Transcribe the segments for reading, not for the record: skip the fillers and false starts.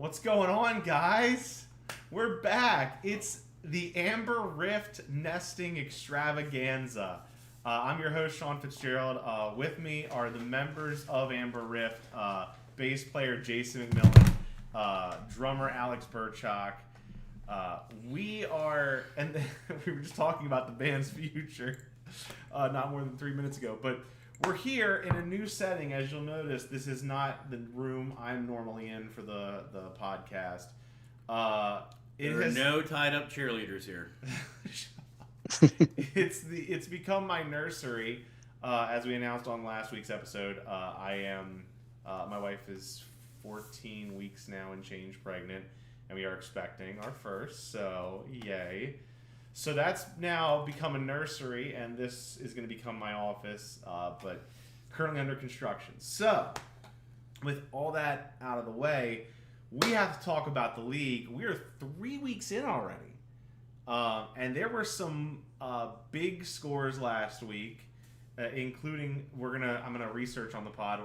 What's going on, guys? We're back. It's the Amber Rift Nesting Extravaganza. I'm your host, Sean Fitzgerald. With me are the members of Amber Rift, bass player Jason McMillan, drummer Alex Burchak. We were just talking about the band's future not more than 3 minutes ago, but we're here in a new setting. As you'll notice, this is not the room I'm normally in for the podcast. There are no tied up cheerleaders here. It's become my nursery. As we announced on last week's episode, my wife is 14 weeks now and change pregnant, and we are expecting our first. So yay! So that's now become a nursery, and this is going to become my office, but currently under construction. So, with all that out of the way, we have to talk about the league. We are 3 weeks in already, and there were some big scores last week, including I'm gonna research on the pod.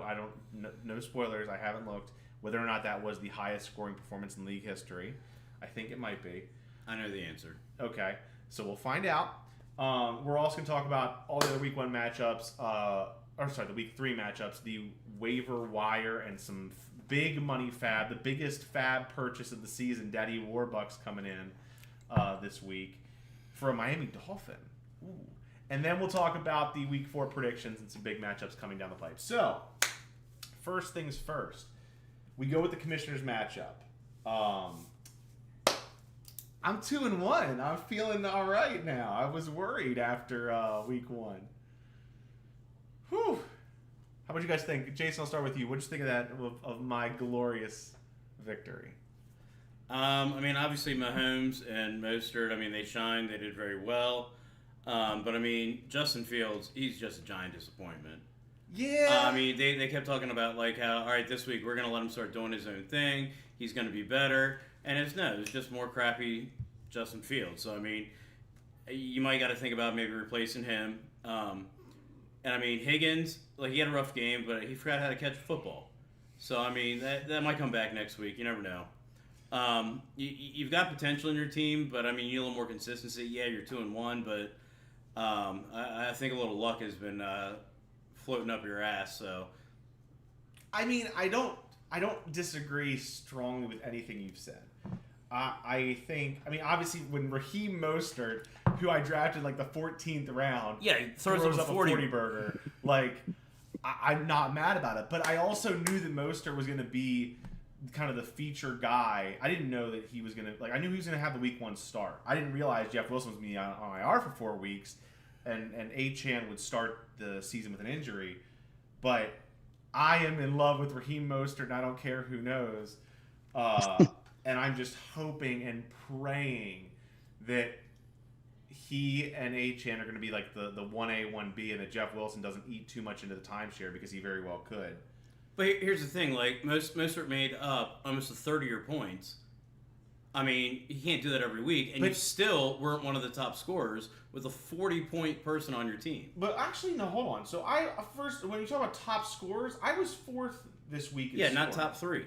No spoilers. I haven't looked whether or not that was the highest scoring performance in league history. I think it might be. I know the answer. Okay. So we'll find out. We're also going to talk about all the other week 1 matchups, the week 3 matchups, the waiver wire, and some big money fab, the biggest fab purchase of the season, Daddy Warbucks coming in this week for a Miami Dolphin. Ooh. And then we'll talk about the week 4 predictions and some big matchups coming down the pipe. So, first things first, we go with the Commissioners matchup. I'm 2-1. I'm feeling all right now. I was worried after week 1. Whew. How about you guys think? Jason, I'll start with you. What'd you think of that, of my glorious victory? Obviously Mahomes and Mostert, they shined. They did very well. But Justin Fields, he's just a giant disappointment. Yeah. They kept talking about how, all right, this week we're going to let him start doing his own thing. He's going to be better. And it's just more crappy Justin Fields. So, you might got to think about maybe replacing him. Higgins, he had a rough game, but he forgot how to catch a football. So, that might come back next week. You never know. You've got potential in your team, but, you need a little more consistency. Yeah, you're 2-1, but I think a little luck has been floating up your ass. So, I don't disagree strongly with anything you've said. I think, obviously, when Raheem Mostert, who I drafted the 14th round, he throws up a 40 burger, I'm not mad about it. But I also knew that Mostert was going to be kind of the feature guy. I didn't know that he was going to, I knew he was going to have the week 1 start. I didn't realize Jeff Wilson was going to be on IR for 4 weeks, and A-Chan would start the season with an injury. But I am in love with Raheem Mostert, and I don't care who knows. And I'm just hoping and praying that he and A-Chan are going to be the 1A, 1B, and that Jeff Wilson doesn't eat too much into the timeshare, because he very well could. But here's the thing, Mostert made up almost a third of your points. You can't do that every week, and you still weren't one of the top scorers with a 40-point person on your team. But actually, no, hold on. So when you talk about top scorers, I was 4th this week. Yeah, not top 3.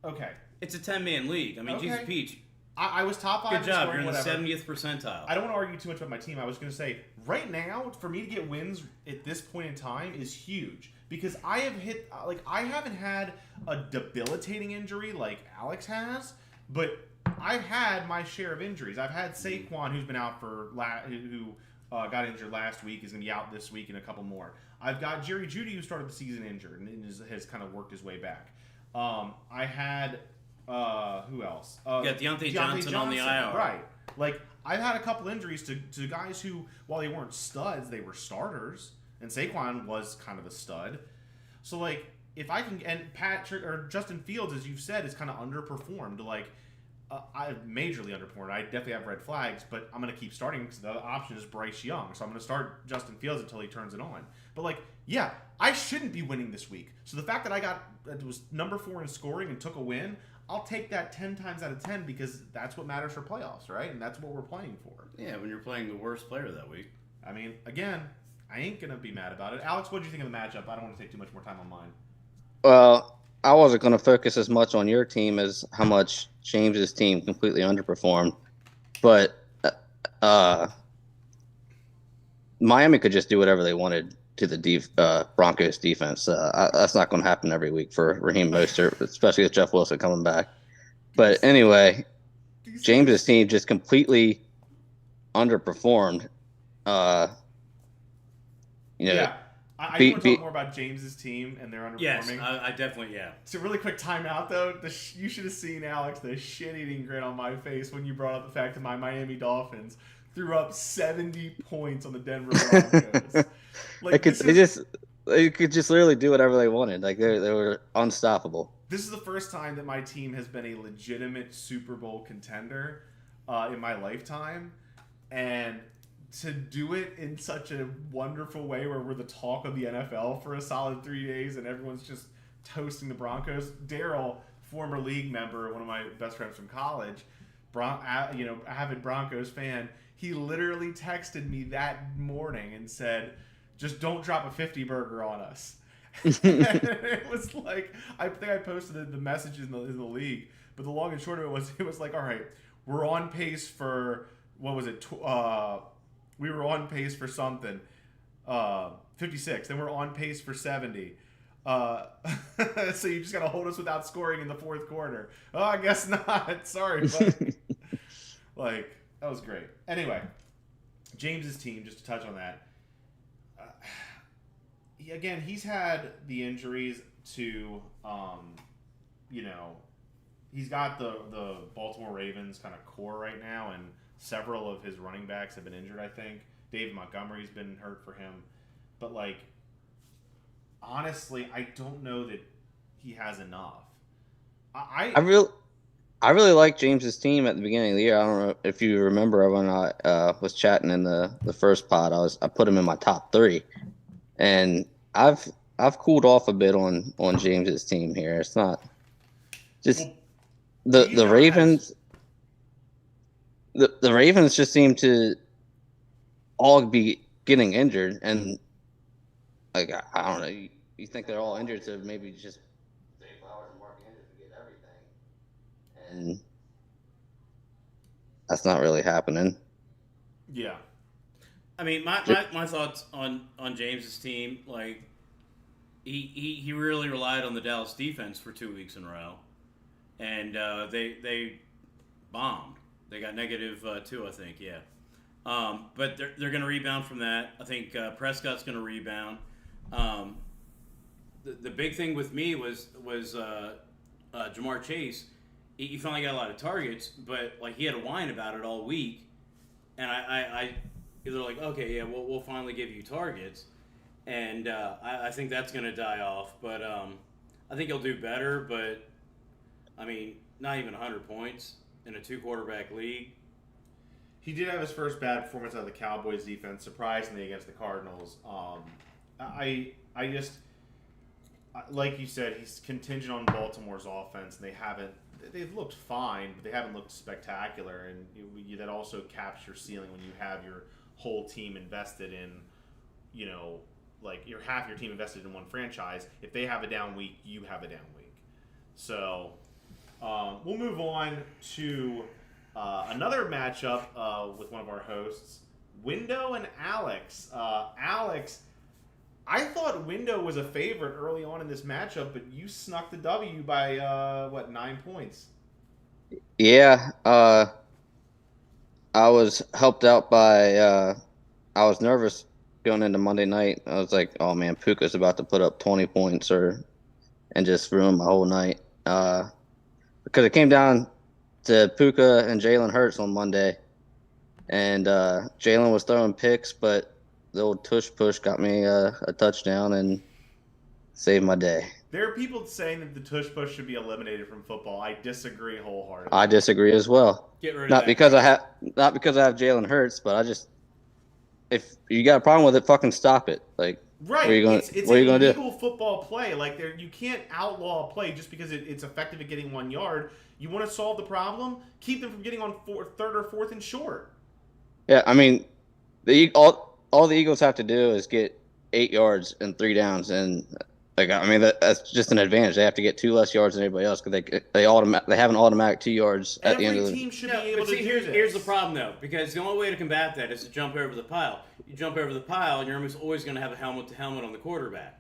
Okay. It's a 10-man league. Okay. Jesus Peach. I was top 5. Good job. You're in the 70th percentile. I don't want to argue too much about my team. I was going to say, right now, for me to get wins at this point in time is huge. Because I haven't had a debilitating injury like Alex has, but I've had my share of injuries. I've had Saquon, who's been out who got injured last week, is going to be out this week, and a couple more. I've got Jerry Jeudy, who started the season injured and has kind of worked his way back. I had who else? You got Deontay Johnson on the IR. Right. I've had a couple injuries to guys who, while they weren't studs, they were starters. And Saquon was kind of a stud. So, if I can... And Justin Fields, as you've said, is kind of underperformed. I've majorly underperformed. I definitely have red flags, but I'm going to keep starting because the other option is Bryce Young. So I'm going to start Justin Fields until he turns it on. But, yeah, I shouldn't be winning this week. So the fact that it was number 4 in scoring and took a win... I'll take that 10 times out of 10 because that's what matters for playoffs, right? And that's what we're playing for. Yeah, when you're playing the worst player that week. Again, I ain't going to be mad about it. Alex, what did you think of the matchup? I don't want to take too much more time on mine. Well, I wasn't going to focus as much on your team as how much James's team completely underperformed. But Miami could just do whatever they wanted to the Broncos defense. That's not going to happen every week for Raheem Mostert, especially with Jeff Wilson coming back. But anyway, James's team just completely underperformed. Yeah. I want to talk more about James's team and their underperforming. Yes, I definitely, yeah. So really quick timeout, though. You should have seen, Alex, the shit-eating grin on my face when you brought up the fact that my Miami Dolphins threw up 70 points on the Denver Broncos. They could just literally do whatever they wanted. Like they were unstoppable. This is the first time that my team has been a legitimate Super Bowl contender in my lifetime, and to do it in such a wonderful way where we're the talk of the NFL for a solid 3 days and everyone's just toasting the Broncos. Daryl, former league member, one of my best friends from college, avid Broncos fan, he literally texted me that morning and said, just don't drop a 50 burger on us. And it was like, I think I posted the messages in the league, but the long and short of it was like, all right, we're on pace for, what was it, we were on pace for something, 56. Then we're on pace for 70. So you just got to hold us without scoring in the fourth quarter. Oh, I guess not. Sorry, but that was great. Anyway, James's team, just to touch on that. Again, he's had the injuries to, he's got the Baltimore Ravens kind of core right now, and several of his running backs have been injured, I think. David Montgomery's been hurt for him. But, honestly, I don't know that he has enough. I really liked James's team at the beginning of the year. I don't know if you remember when I was chatting in the first pod. I put him in my top 3. And I've cooled off a bit on James's team here. It's not just the Ravens. The Ravens just seem to all be getting injured, and I don't know. You think they're all injured, so maybe just Zay Flowers and Mark Andrews to get everything, and that's not really happening. Yeah. I mean, my thoughts on James's team, he really relied on the Dallas defense for 2 weeks in a row, and they bombed. They got -2, I think, yeah. But they're going to rebound from that. I think Prescott's going to rebound. The big thing with me was Jamar Chase. He finally got a lot of targets, but he had a whine about it all week, and they're like, okay, yeah, we'll finally give you targets, and I think that's going to die off. But I think he'll do better. But I mean, not even 100 points in a 2-quarterback league. He did have his first bad performance out of the Cowboys defense, surprisingly, against the Cardinals. I just, like you said, he's contingent on Baltimore's offense, and they've looked fine, but they haven't looked spectacular, and that also caps your ceiling when you have your whole team invested in, half your team invested in one franchise. If they have a down week, you have a down week. So we'll move on to another matchup with one of our hosts, Window and Alex. Alex, I thought Window was a favorite early on in this matchup, but you snuck the W by 9 points? Yeah, I was helped out by I was nervous going into Monday night. I was like, oh man, Puka's about to put up 20 points and just ruin my whole night. Because it came down to Puka and Jalen Hurts on Monday, and Jalen was throwing picks, but the old tush push got me a touchdown and saved my day. There are people saying that the tush push should be eliminated from football. I disagree wholeheartedly. I disagree as well. Get rid of not that. because I have Jalen Hurts, but if you got a problem with it, fucking stop it. Right. What are you going it's an illegal football play. You can't outlaw a play just because it's effective at getting 1 yard. You want to solve the problem? Keep them from getting on third or fourth and short. Yeah, I mean, all the Eagles have to do is get 8 yards and 3 downs, and Like, I mean, that's just an advantage. They have to get 2 less yards than everybody else because they have an automatic 2 yards at the end Every of the. team should No, be able but to see, do here's, this. here's the problem, though, because the only way to combat that is to jump over the pile. You jump over the pile, and you're almost always going to have a helmet-to-helmet on the quarterback.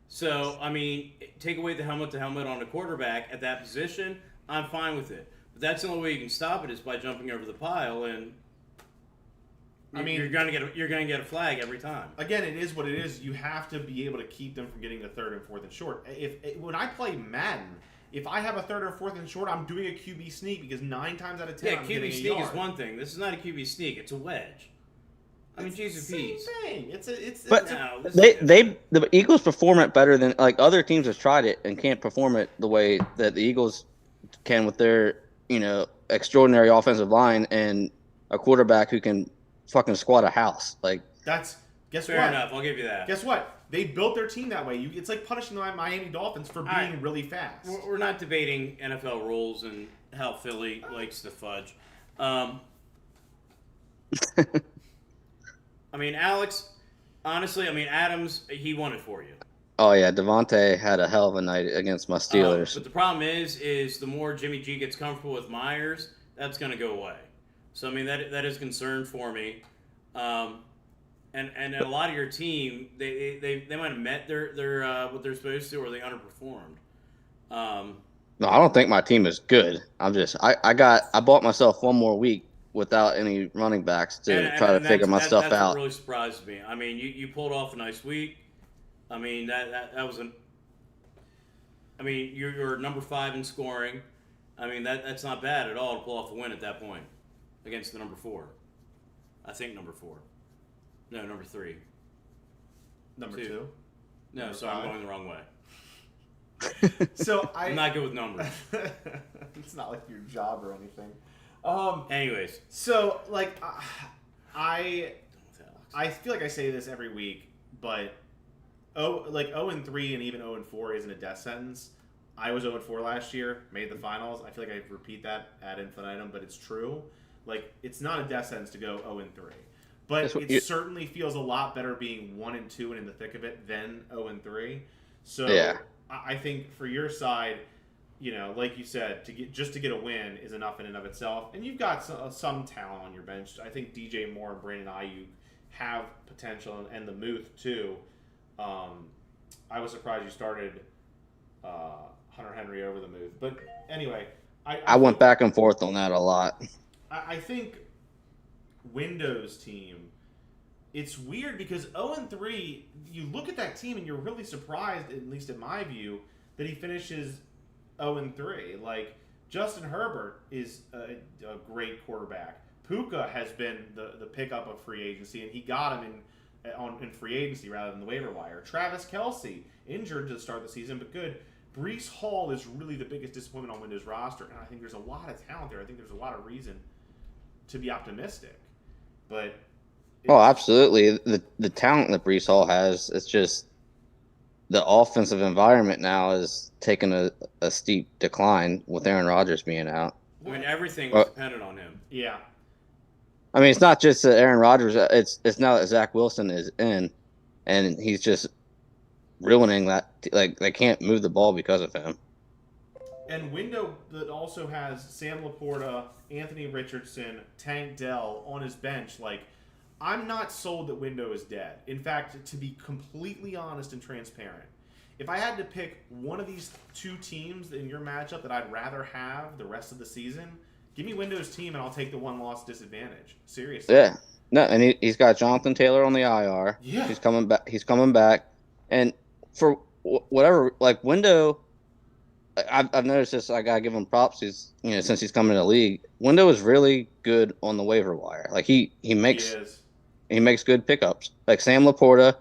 So, I mean, take away the helmet-to-helmet on the quarterback at that position, I'm fine with it. But that's the only way you can stop it is by jumping over the pile, and I mean, you're going to get a flag every time. Again, it is what it is. You have to be able to keep them from getting the 3rd and 4th and short. When I play Madden, if I have a 3rd or 4th and short, I'm doing a QB sneak because 9 times out of 10, Yeah, I'm QB getting a sneak yard. is one thing. This is not a QB sneak. It's a wedge. I mean, Jesus, Same Pete. thing. It's But No, this the Eagles perform it better than like other teams have tried it and can't perform it the way that the Eagles can with their extraordinary offensive line and a quarterback who can fucking squat a house. Like guess fair what? enough. I'll give you that. Guess what? They built their team that way. It's like punishing the Miami Dolphins for being right. really fast. We're not debating NFL rules and how Philly likes to fudge. I mean, Alex, honestly, I mean, Adams, he won it for you. Oh yeah, Devontae had a hell of a night against my Steelers. But the problem is the more Jimmy G gets comfortable with Myers, that's going to go away. So, I mean, that is a concern for me. And a lot of your team, they might have met their what they're supposed to, or they underperformed. No, I don't think my team is good. I bought myself one more week without any running backs to try to figure my stuff that's out. What really surprised me. I mean, you pulled off a nice week. I mean, that was I mean, you're number 5 in scoring. I mean, that's not bad at all to pull off a win at that point against the number 4. I think number 4. No, number 3. Number 2. 2. No, Number sorry, I'm 5. going the wrong way. So I'm not good with numbers. It's not like your job or anything. Anyways, So like I feel like I say this every week, but 0-3 and even 0-4 isn't a death sentence. I was 0-4 last year, made the finals. I feel like I repeat that ad infinitum, but it's true. Like, it's not a death sentence to go 0-3. But it certainly feels a lot better being 1-2 and in the thick of it than 0-3. So Yeah. I think for your side, like you said, to get a win is enough in and of itself. And you've got some talent on your bench. I think DJ Moore and Brandon Ayuk have potential, and the Muth too. I was surprised you started Hunter Henry over the Muth. But anyway, I went back and forth on that a lot. I think Windows team, it's weird because 0-3, you look at that team and you're really surprised, at least in my view, that he finishes 0-3. Like, Justin Herbert is a great quarterback. Puka has been the pickup of free agency, and he got him in free agency rather than the waiver wire. Travis Kelce, injured to start the season, but good. Brees Hall is really the biggest disappointment on Windows roster, and I think there's a lot of talent there. I think there's a lot of reason to be optimistic. But absolutely. The talent that Brees Hall has, it's just the offensive environment now is taking a steep decline with Aaron Rodgers being out. I mean, everything was dependent on him. Yeah. I mean, it's not just that Aaron Rodgers. It's now that Zach Wilson is in, and he's just ruining that. Like, they can't move the ball because of him. And window that also has Sam Laporta, Anthony Richardson, Tank Dell on his bench. Like, I'm not sold that window is dead. In fact, to be completely honest and transparent, if I had to pick one of these two teams in your matchup that I'd rather have the rest of the season, give me Windows team and I'll take the one-loss disadvantage. Seriously. Yeah. No, and he's got Jonathan Taylor on the IR. Yeah. He's coming back. And for whatever, like, Window, I've noticed this. I gotta give him props. He's, since he's come in the league, Window is really good on the waiver wire. Like, he makes good pickups. Like Sam Laporta,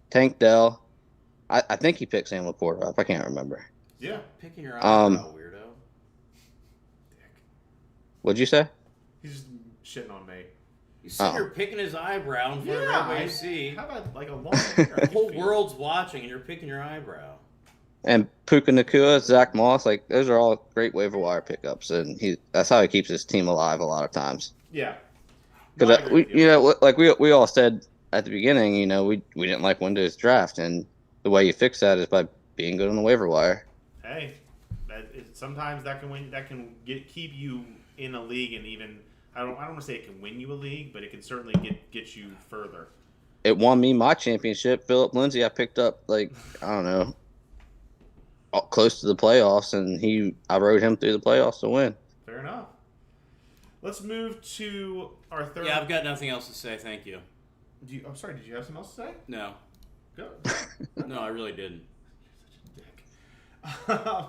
Tank Dell. I think he picked Sam Laporta up. I can't remember. Yeah. Picking your eyebrow, weirdo. Dick. What'd you say? He's just shitting on me. You sit here picking his eyebrow in front of everybody to see. How about like a long hair? The whole world's watching and you're picking your eyebrow. And Puka Nacua, Zach Moss, like, those are all great waiver wire pickups, and that's how he keeps his team alive a lot of times. Yeah. Because we all said at the beginning, we didn't like Windows draft, and the way you fix that is by being good on the waiver wire. Hey, sometimes that can keep you in a league, and even I don't want to say it can win you a league, but it can certainly get you further. It won me my championship. Philip Lindsay, I picked up I don't know, close to the playoffs, and I rode him through the playoffs to win. Fair enough. Let's move to our third. Yeah, I've got nothing else to say. Thank you. I'm sorry. Did you have something else to say? No. Go. No, I really didn't. You're such a dick.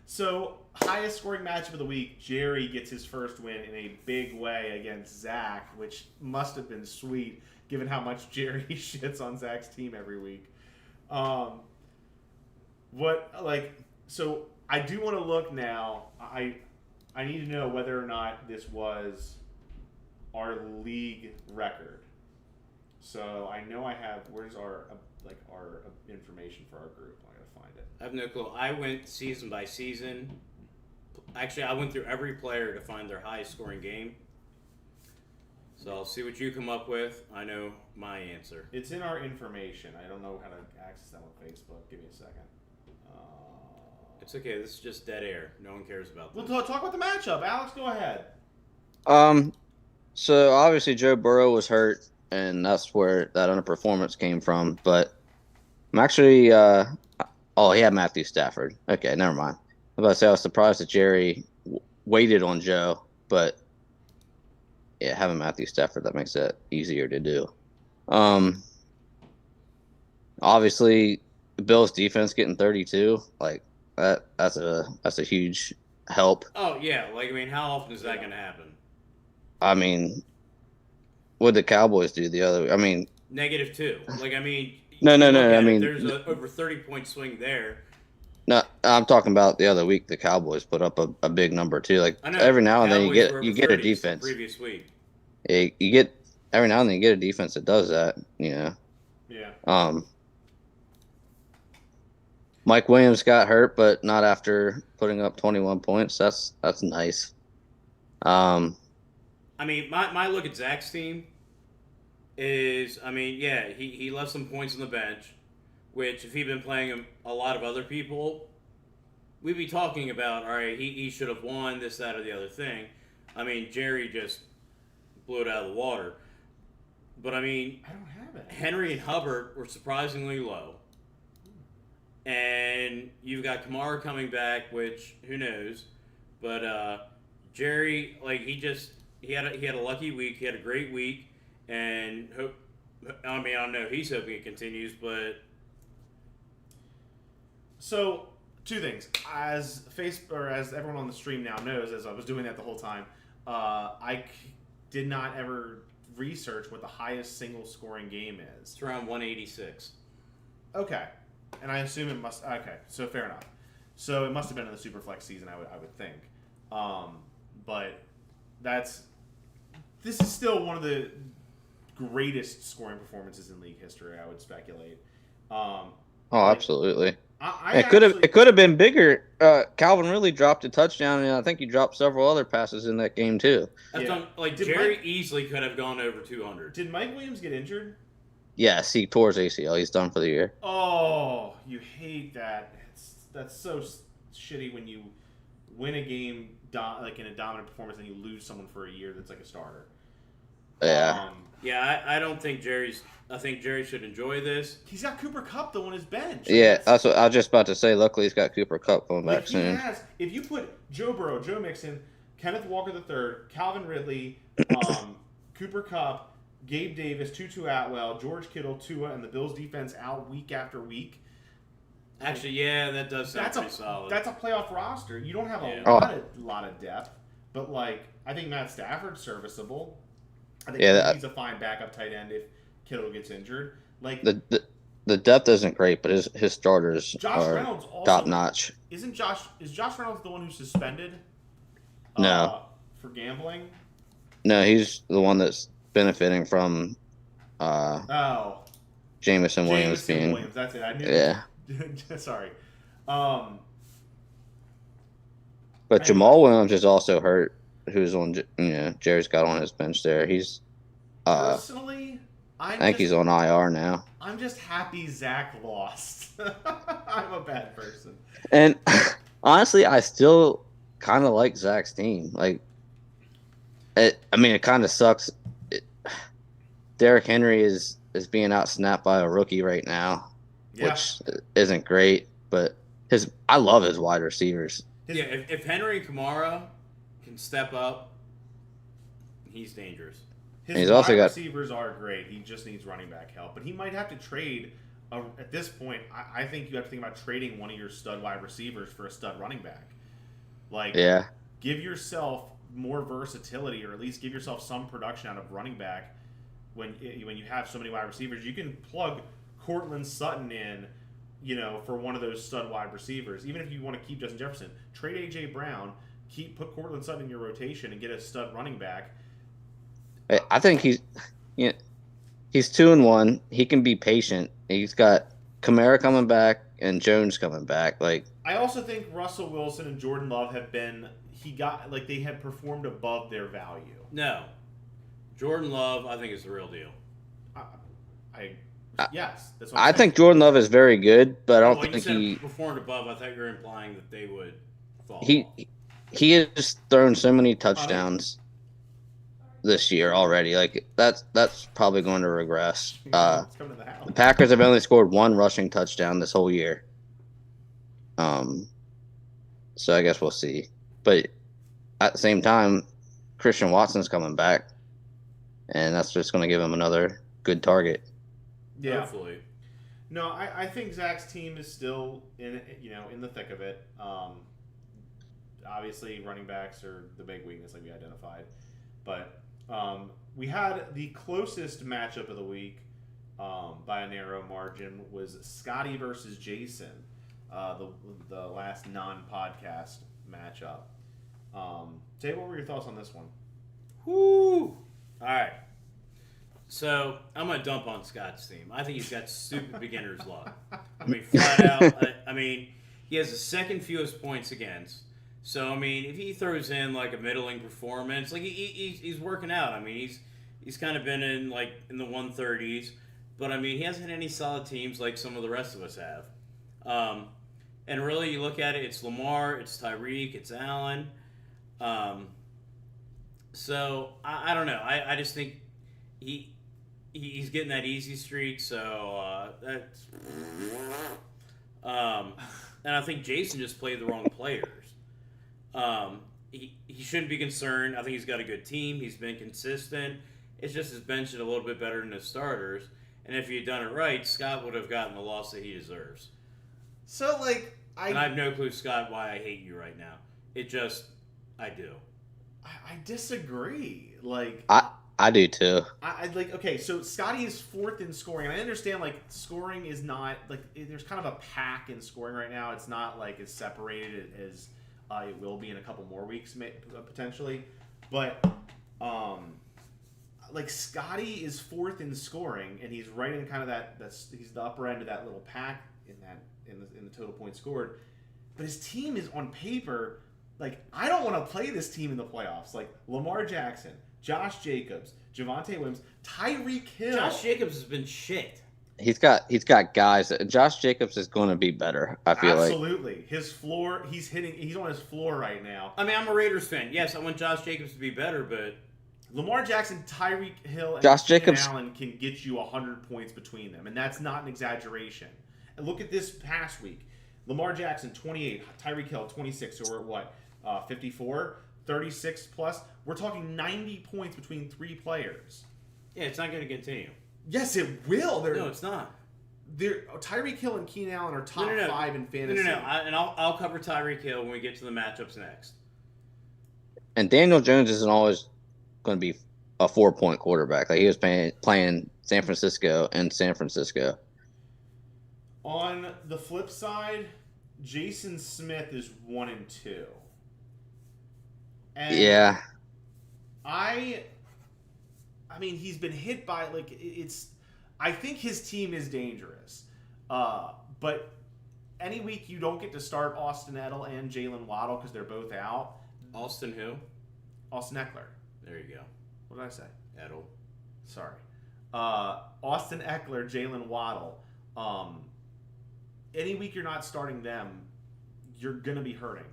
So, highest scoring matchup of the week. Jerry gets his first win in a big way against Zach, which must have been sweet, given how much Jerry shits on Zach's team every week. So I do want to look now. I need to know whether or not this was our league record. So I know I have. Where's our information for our group? I gotta find it. I have no clue. I went season by season. Actually, I went through every player to find their highest scoring game. So I'll see what you come up with. I know my answer. It's in our information. I don't know how to access that on Facebook. Give me a second. It's okay. This is just dead air. No one cares about this. We'll talk about the matchup. Alex, go ahead. So obviously Joe Burrow was hurt, and that's where that underperformance came from. But I'm actually, he had Matthew Stafford. Okay, never mind. I was about to say I was surprised that Jerry waited on Joe, but yeah, having Matthew Stafford, that makes it easier to do. Obviously, the Bills' defense getting 32, that's a huge help. Oh yeah, how often is that going to happen? I mean, what did the Cowboys do the other? I mean, -2. No. I mean, there's a over 30-point swing there. No, I'm talking about the other week. The Cowboys put up a big number too. I know, every now and then Cowboys you get a 30s defense. Previous week. You get every now and then you get a defense that does that. Yeah. Mike Williams got hurt, but not after putting up 21 points. That's nice. My look at Zach's team is, he left some points on the bench, which if he'd been playing a lot of other people, we'd be talking about, all right, he should have won this, that, or the other thing. Jerry just blew it out of the water. But, I don't have it. Henry and Hubbard were surprisingly low. And you've got Kamara coming back, which, who knows. But Jerry, he had a lucky week. He had a great week. And, I don't know. He's hoping it continues, but... So, two things. As everyone on the stream now knows, as I was doing that the whole time, I did not ever research what the highest single scoring game is. It's around 186. Okay. And I assume it must... Okay, so fair enough. So it must have been in the Superflex season, I would think. But this is still one of the greatest scoring performances in league history, I would speculate. Absolutely. It could have been bigger. Calvin really dropped a touchdown, and I think he dropped several other passes in that game too. Jerry easily could have gone over 200. Did Mike Williams get injured? Yes, he tore his ACL. He's done for the year. Oh, you hate that. That's so shitty when you win a game in a dominant performance and you lose someone for a year that's like a starter. Yeah. I don't think I think Jerry should enjoy this. He's got Cooper Kupp though on his bench. Yeah, that's what I was just about to say. Luckily, he's got Cooper Kupp coming back soon. If you put Joe Burrow, Joe Mixon, Kenneth Walker III, Calvin Ridley, Cooper Kupp, Gabe Davis, Tutu Atwell, George Kittle, Tua, and the Bills defense out week after week. Actually, yeah, that does sound pretty solid. That's a playoff roster. You don't have a lot of depth, but I think Matt Stafford's serviceable. I think he's a fine backup tight end if Kittle gets injured. The depth isn't great, but his starters are top notch. Is Josh Reynolds the one who's suspended? No. For gambling? No, he's the one that's benefiting from Jameson Williams being. Williams, that's it. I knew. Yeah. Sorry. But Jamal Williams is also hurt. Who's on? Jerry's got on his bench there. He's personally, I think he's on IR now. I'm just happy Zach lost. I'm a bad person. And honestly, I still kind of like Zach's team. Like, it kind of sucks. Derrick Henry is being outsnapped by a rookie right now, which isn't great. But I love his wide receivers. If Henry and Kamara can step up, he's dangerous. His wide receivers are great. He just needs running back help. But he might have to trade. At this point, I think you have to think about trading one of your stud wide receivers for a stud running back. Give yourself more versatility, or at least give yourself some production out of running back. When you have so many wide receivers, you can plug Cortland Sutton in, for one of those stud wide receivers. Even if you want to keep Justin Jefferson, trade A.J. Brown, put Cortland Sutton in your rotation, and get a stud running back. I think he's 2-1. He can be patient. He's got Kamara coming back and Jones coming back. Like, I also think Russell Wilson and Jordan Love they had performed above their value. No, Jordan Love, I think, is the real deal. Yes, that's what I think Jordan Love is very good, but I don't think he performed above. I thought you were implying that they would fall. He has thrown so many touchdowns this year already. Like, that's probably going to regress. The Packers have only scored one rushing touchdown this whole year. So I guess we'll see. But at the same time, Christian Watson's coming back, and that's just going to give him another good target. Yeah. Hopefully. No, I think Zach's team is still in the thick of it. Obviously, running backs are the big weakness, like we identified. But we had the closest matchup of the week by a narrow margin was Scotty versus Jason, the last non-podcast matchup. Jay, what were your thoughts on this one? Woo! All right. So I'm gonna dump on Scott's team. I think he's got stupid beginner's luck. Flat out. He has the second fewest points against. So if he throws in like a middling performance, like he's working out. He's kind of been in the 130s, but he hasn't had any solid teams like some of the rest of us have. And really, you look at it, it's Lamar, it's Tyreek, it's Allen. So I don't know. I just think he's getting that easy streak. So that's and I think Jason just played the wrong players. He shouldn't be concerned. I think he's got a good team. He's been consistent. It's just his bench is a little bit better than his starters. And if he had done it right, Scott would have gotten the loss that he deserves. So, and I have no clue, Scott, why I hate you right now. I do. I disagree. I do too. Okay, so Scotty is fourth in scoring, and I understand scoring is not there's kind of a pack in scoring right now. It's not as separated as it will be in a couple more weeks, potentially. But Scotty is fourth in scoring, and he's right in kind of he's the upper end of that little pack in the total points scored. But his team is on paper. I don't want to play this team in the playoffs. Lamar Jackson, Josh Jacobs, Javonte Williams, Tyreek Hill. Josh Jacobs has been shit. He's got guys. Josh Jacobs is going to be better. I feel absolutely. His floor. He's on his floor right now. I'm a Raiders fan. Yes, I want Josh Jacobs to be better, but Lamar Jackson, Tyreek Hill, and Josh Jacobs Allen can get you 100 points between them, and that's not an exaggeration. And look at this past week: Lamar Jackson 28, Tyreek Hill 26. So we're at what? 54, 36 plus. We're talking 90 points between three players. Yeah, it's not going to continue. Yes, it will. No, it's not. Tyreek Hill and Keenan Allen are top 5 in fantasy. No. And I'll cover Tyreek Hill when we get to the matchups next. And Daniel Jones isn't always going to be a 4-point quarterback. He was playing San Francisco and San Francisco. On the flip side, Jason Smith is 1-2. And yeah. He's been hit by I think his team is dangerous. But any week you don't get to start Austin Edel and Jalen Waddle because they're both out. Austin who? Austin Eckler. There you go. What did I say? Edel. Sorry. Austin Eckler, Jalen Waddle. Any week you're not starting them, you're gonna be hurting.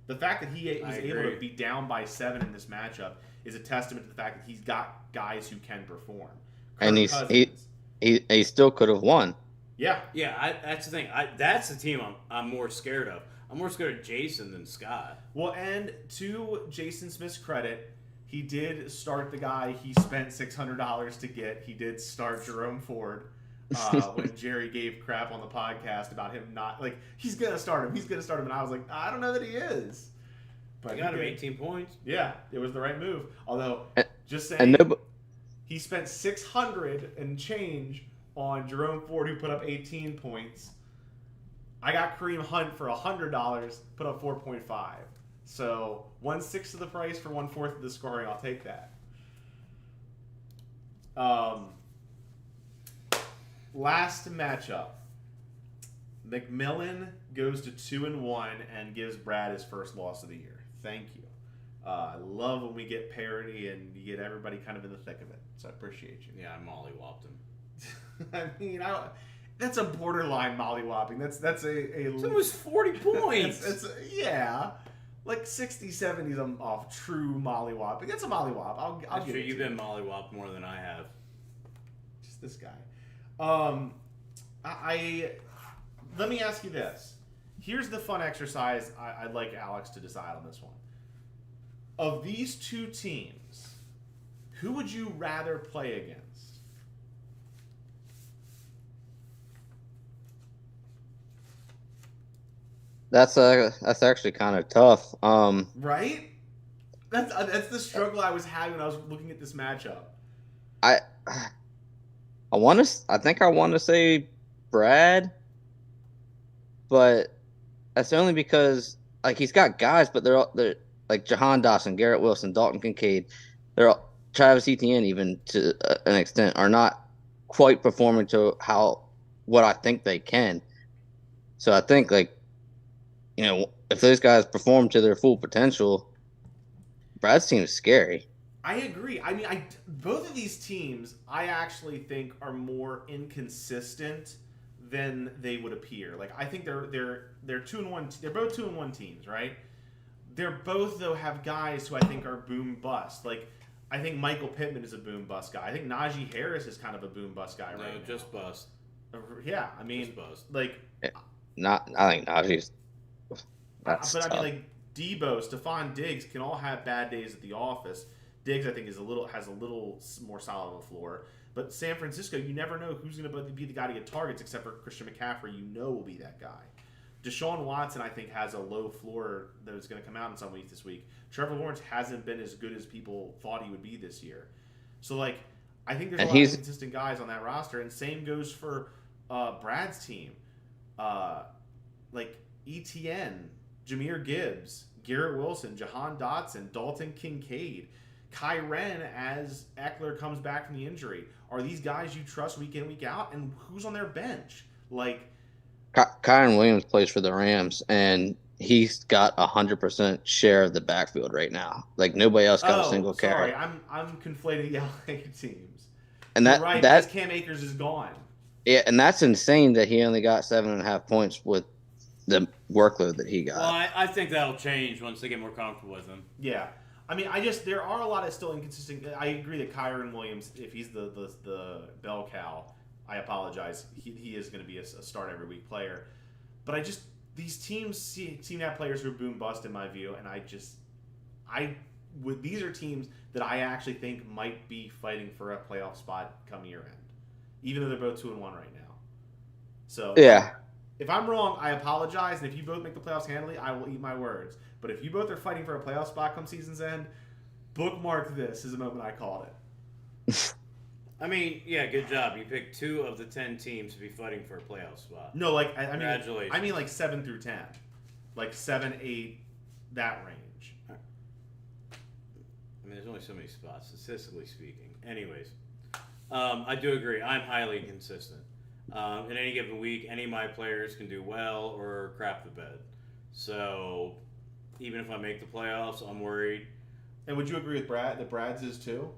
The fact that he was able to be down by 7 in this matchup is a testament to the fact that he's got guys who can perform. And he still could have won. Yeah. That's the thing. That's the team I'm more scared of. I'm more scared of Jason than Scott. Well, and to Jason Smith's credit, he did start the guy he spent $600 to get. He did start Jerome Ford when Jerry gave crap on the podcast about him not he's gonna start him. He's gonna start him, and I was like, I don't know that he is. But he got him 18 points. Yeah, it was the right move. Although, just saying, he spent $600 and change on Jerome Ford, who put up 18 points. I got Kareem Hunt for $100, put up 4.5. So 1/6 of the price for 1/4 of the scoring. I'll take that. Last matchup. McMillan goes to 2-1 and gives Brad his first loss of the year. Thank you. I love when we get parity and you get everybody kind of in the thick of it. So I appreciate you. Yeah, I mollywopped him. I mean, that's a borderline mollywopping. That's It's almost 40 points. Yeah. Like 60, 70s off true mollywhopping. That's a mollywhop. I'll give it. You've been mollywopped more than I have. Just this guy. Let me ask you this. Here's the fun exercise I'd like Alex to decide on this one. Of these two teams, who would you rather play against? That's actually kind of tough. Right? That's the struggle I was having when I was looking at this matchup. I think I want to say Brad, but that's only because he's got guys, but they're like Jahan Dotson, Garrett Wilson, Dalton Kincaid. Travis Etienne, even to an extent, are not quite performing to what I think they can. So I think if those guys perform to their full potential, Brad's team is scary. I agree. I mean, both of these teams, I actually think are more inconsistent than they would appear. I think they're 2-1. They're both 2-1 teams, right? They're both though have guys who I think are boom bust. I think Michael Pittman is a boom bust guy. I think Najee Harris is kind of a boom bust guy right now. Just bust. Yeah, I mean, just bust. I think Najee's. That's but tough. I mean, Debo, Stephon Diggs can all have bad days at the office. Diggs, I think, has a little more solid of a floor. But San Francisco, you never know who's going to be the guy to get targets, except for Christian McCaffrey. Will be that guy. Deshaun Watson, I think, has a low floor that is going to come out in some weeks this week. Trevor Lawrence hasn't been as good as people thought he would be this year. So, I think there's a lot of consistent guys on that roster. And same goes for Brad's team. Etienne, Jahmyr Gibbs, Garrett Wilson, Jahan Dotson, Dalton Kincaid, Kyren as Eckler comes back from the injury. Are these guys you trust week in, week out? And who's on their bench? Kyren Williams plays for the Rams, and he's got 100% share of the backfield right now. Nobody else got a single carry. Sorry, I'm conflating the LA teams. And You're right, because Cam Akers is gone. Yeah, and that's insane that he only got 7.5 points with the workload that he got. Well, I think that'll change once they get more comfortable with him. Yeah. I mean, there are a lot of still inconsistent. I agree that Kyren Williams, if he's the bell cow, I apologize. He is going to be a start every week player. But these teams seem to have players who are boom bust in my view, and these are teams that I actually think might be fighting for a playoff spot come year end, even though they're both 2-1 right now. So yeah. If I'm wrong, I apologize, and if you both make the playoffs handily, I will eat my words. But if you both are fighting for a playoff spot come season's end, bookmark this is the moment I called it. I mean, yeah, good job. You picked 2 of the 10 teams to be fighting for a playoff spot. No, Congratulations. I mean 7 through 10. 7, 8, that range. I mean, there's only so many spots, statistically speaking. Anyways, I do agree. I'm highly inconsistent. In any given week, any of my players can do well or crap the bed. So, even if I make the playoffs, I'm worried. And would you agree with Brad that Brad's is too?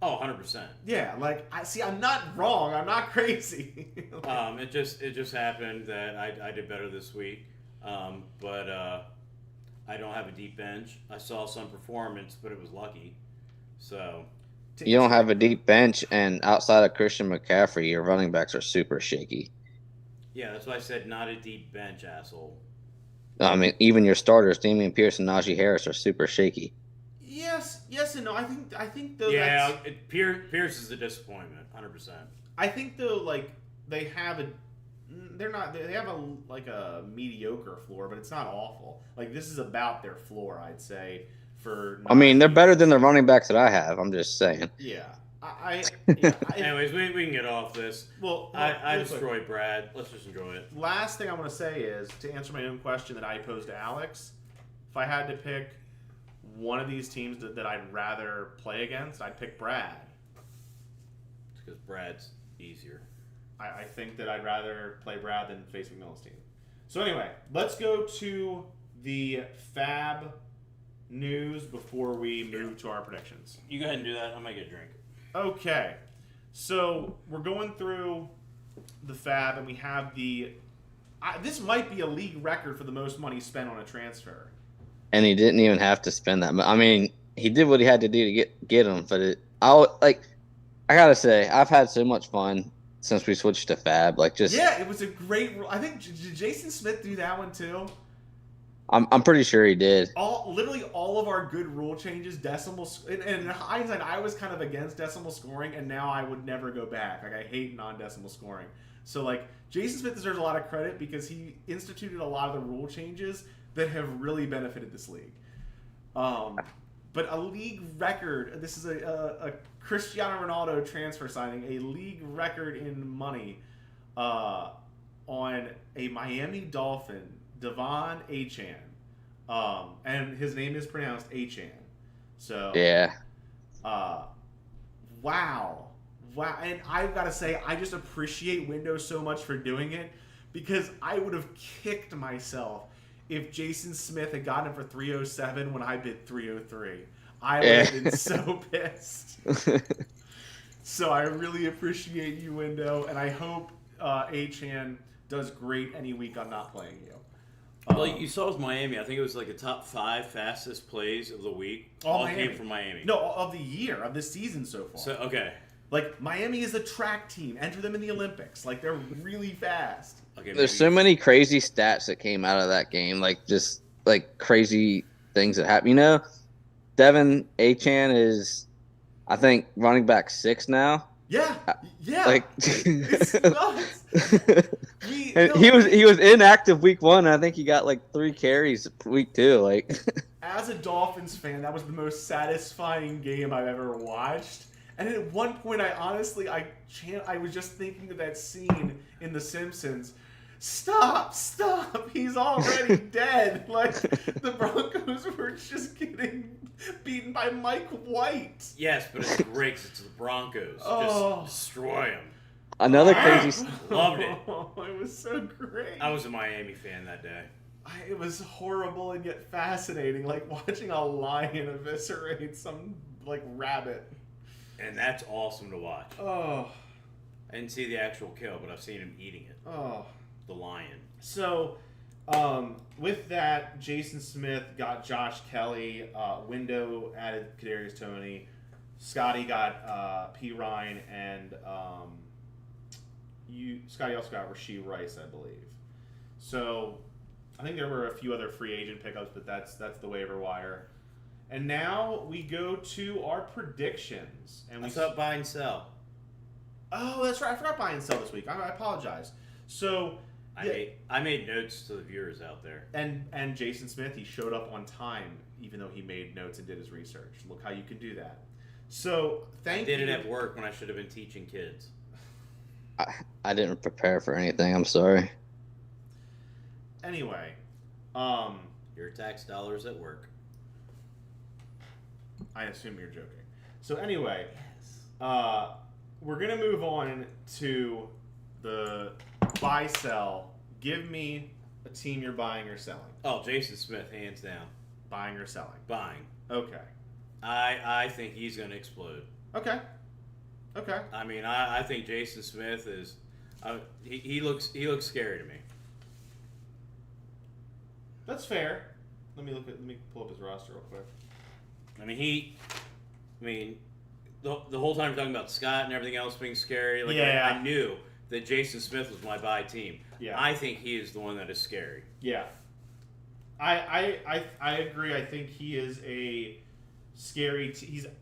Oh, 100%. Yeah, like I'm not wrong. I'm not crazy. It just happened that I did better this week, but I don't have a deep bench. I saw some performance, but it was lucky. So You don't have a deep bench, and outside of Christian McCaffrey, your running backs are super shaky. yeah, that's why I said not a deep bench, asshole. I mean, even your starters, Damian Pierce and Najee Harris, are super shaky. Yes, and no. I think though. Yeah, Pierce is a disappointment, 100%. I think though, like they have a. They're not. They have a mediocre floor, but it's not awful. Like this is about their floor, I'd say. I mean, they're better than the running backs that I have. I'm just saying. Yeah. Anyways, we can get off this. Well, I destroyed Brad. Let's just enjoy it. Last thing I want to say is to answer my own question that I posed to Alex. If I had to pick one of these teams that I'd rather play against, I'd pick Brad. It's because Brad's easier. I think that I'd rather play Brad than face McMillan's team. So anyway, let's go to the Fab news before we move to our predictions. You go ahead and do that. I might get a drink. Okay, so we're going through the Fab, and we have this might be a league record for the most money spent on a transfer. And he didn't even have to spend that much. I mean, he did what he had to do to get him. But I gotta say, I've had so much fun since we switched to Fab. Yeah, it was a great. I think did Jason Smith do that one too? I'm pretty sure he did. Literally all of our good rule changes, decimal. And in hindsight, I was kind of against decimal scoring, and now I would never go back. Like I hate non-decimal scoring. So Jason Smith deserves a lot of credit because he instituted a lot of the rule changes that have really benefited this league. But a league record. This is a Cristiano Ronaldo transfer signing, a league record in money on a Miami Dolphin. Devon Achane. And his name is pronounced Achane. So yeah. Wow. And I've got to say, I just appreciate Windows so much for doing it because I would have kicked myself if Jason Smith had gotten it for 307 when I bid 303. I would have been so pissed. So I really appreciate you, Window, and I hope Achane does great any week I'm not playing you. Well, you saw his Miami. I think it was like the top 5 fastest plays of the week. All came from Miami. No, of the year, of this season so far. So okay. Miami is a track team. Enter them in the Olympics. They're really fast. Okay, there's so many crazy stats that came out of that game. Just crazy things that happen. Devon Achane is, I think, running back 6 now. Yeah. It's nuts. He was inactive week 1. I think he got 3 carries week 2. As a Dolphins fan, that was the most satisfying game I've ever watched. And at one point, I was just thinking of that scene in The Simpsons. Stop! He's already dead. The Broncos were just getting beaten by Mike White. Yes, but it's great 'cause it's the Broncos. Just destroy them. Another crazy. Loved it. It was so great. I was a Miami fan that day. It was horrible and yet fascinating, watching a lion eviscerate some rabbit. And that's awesome to watch. Oh. I didn't see the actual kill, but I've seen him eating it. Oh. The lion. So, with that, Jason Smith got Josh Kelly. Window added Kadarius Toney. Scotty got P. Ryan, and Scotty also got Rashee Rice, I believe. So, I think there were a few other free agent pickups, but that's the waiver wire. And now we go to our predictions. And What's up, buy and sell? Oh, that's right. I forgot buy and sell this week. I apologize. So I made notes to the viewers out there. And Jason Smith, he showed up on time, even though he made notes and did his research. Look how you can do that. So I did it at work when I should have been teaching kids. I didn't prepare for anything. I'm sorry. Anyway, your tax dollars at work. I assume you're joking. So anyway, we're gonna move on to the buy sell. Give me a team you're buying or selling. Oh, Jason Smith, hands down. Buying or selling? Buying. Okay. I think he's gonna explode. Okay. Okay. I mean, I think Jason Smith is. He looks scary to me. That's fair. Let me pull up his roster real quick. I mean, the whole time we're talking about Scott and everything else being scary. Like I knew that Jason Smith was my bye team. Yeah. I think he is the one that is scary. Yeah. I agree. I think he is a scary.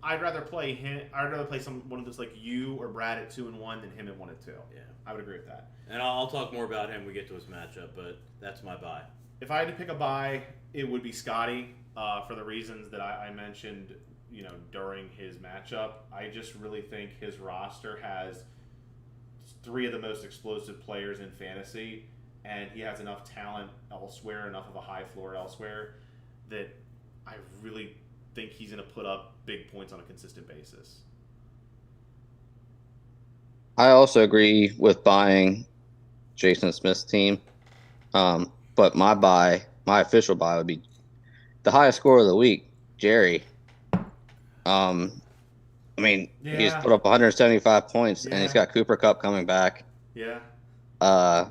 I'd rather play him. I'd rather play one of those like you or Brad at 2-1 than him at 1-2. Yeah, I would agree with that. And I'll talk more about him when we get to his matchup. But that's my bye. If I had to pick a bye, it would be Scotty for the reasons that I mentioned. During his matchup, I just really think his roster has 3 of the most explosive players in fantasy, and he has enough talent elsewhere, enough of a high floor elsewhere, that I really think he's going to put up big points on a consistent basis. I also agree with buying Jason Smith's team, but my official buy would be the highest score of the week, Jerry. He's put up 175 points, and he's got Cooper Kupp coming back. Yeah. I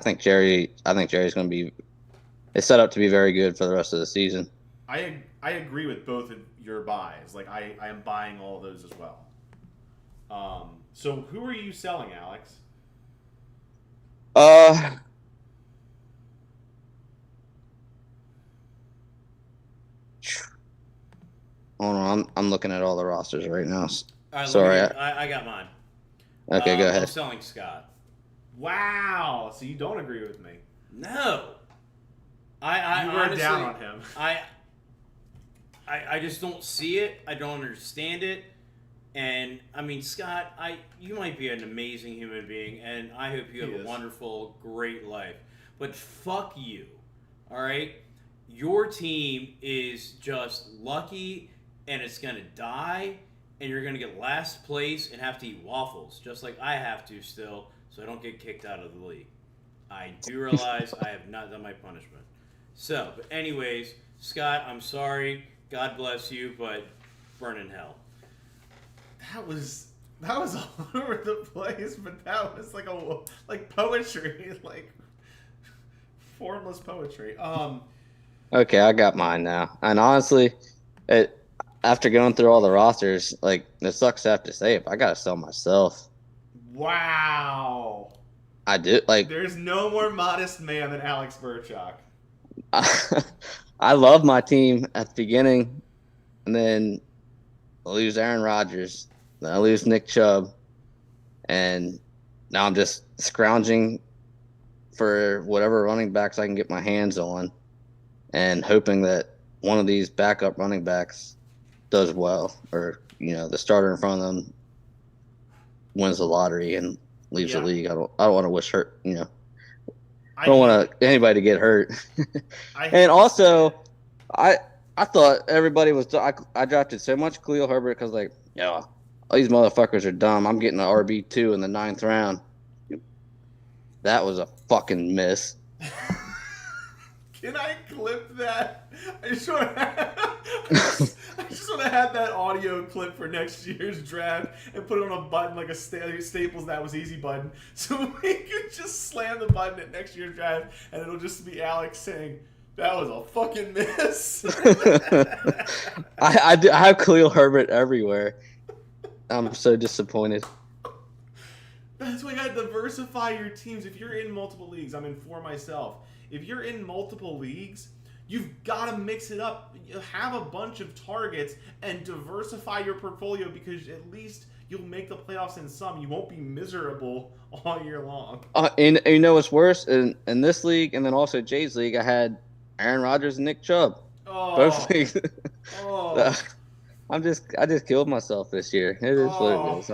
think Jerry's going to be. It's set up to be very good for the rest of the season. I agree with both of your buys. Like I am buying all of those as well. So who are you selling, Alex? Hold on, I'm looking at all the rosters right now. All right, Sorry. I got mine. Okay, go ahead. I'm selling Scott. Wow. So you don't agree with me? No. You were honestly, down on him. I just don't see it. I don't understand it. And I mean, Scott, you might be an amazing human being, and I hope you have a wonderful, great life. But fuck you. All right? Your team is just lucky, and it's gonna die, and you're gonna get last place and have to eat waffles, just like I have to still, so I don't get kicked out of the league. I do realize I have not done my punishment. So, but anyways, Scott, I'm sorry. God bless you, but burn in hell. That was all over the place, but that was like poetry, like formless poetry. Okay, I got mine now. And honestly, after going through all the rosters, like, it sucks to have to say it, but I gotta sell myself. Wow. I do. Like, there's no more modest man than Alex Burchak. I love my team at the beginning, and then I lose Aaron Rodgers, then I lose Nick Chubb, and now I'm just scrounging for whatever running backs I can get my hands on, and hoping that one of these backup running backs does well, or the starter in front of them wins the lottery and leaves the league. I don't want to wish hurt. I don't want anybody to get hurt. And also, I thought everybody was. I drafted so much Khalil Herbert because all these motherfuckers are dumb. I'm getting an RB2 in the 9th round. That was a fucking miss. Can I clip that? I just want to have that audio clip for next year's draft and put it on a button like a Staples That Was Easy button, so we can just slam the button at next year's draft, and it'll just be Alex saying, "That was a fucking miss." I have Khalil Herbert everywhere. I'm so disappointed. That's why you gotta diversify your teams. If you're in multiple leagues, I'm in 4 myself. If you're in multiple leagues, you've got to mix it up. You have a bunch of targets and diversify your portfolio, because at least you'll make the playoffs in some. You won't be miserable all year long. And you know what's worse? In this league, and then also Jay's league, I had Aaron Rodgers and Nick Chubb. Both leagues. I just killed myself this year. It is what it is.